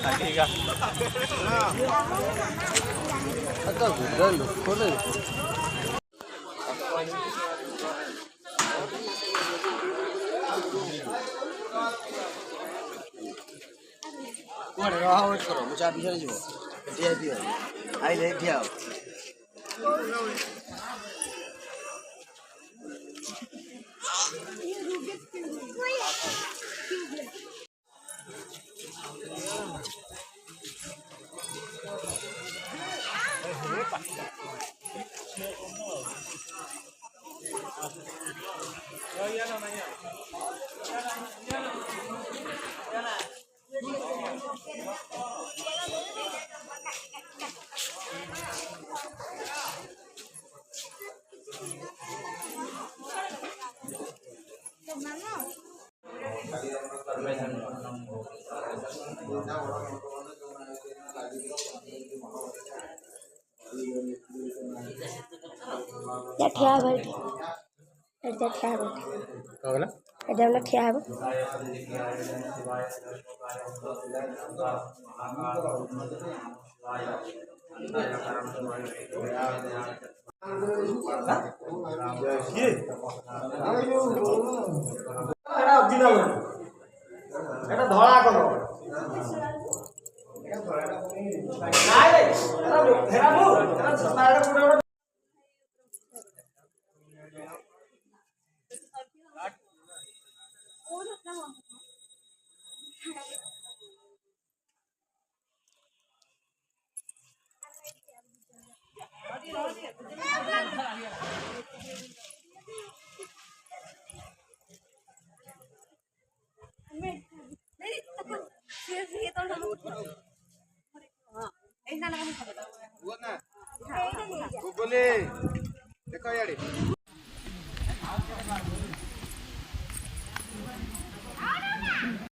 ठीक है आता गुडल खोले कोण रहा वेट करो मुझे आप इधर जीवो टीआईपी आई ले दिया ठिया बैठ ठिया बैठ कगला एडम ठिया है ये एटा ओरिजिनल एटा धळा करो নাই রে এরা মু এরা সাইড পুরো बोले देखो यार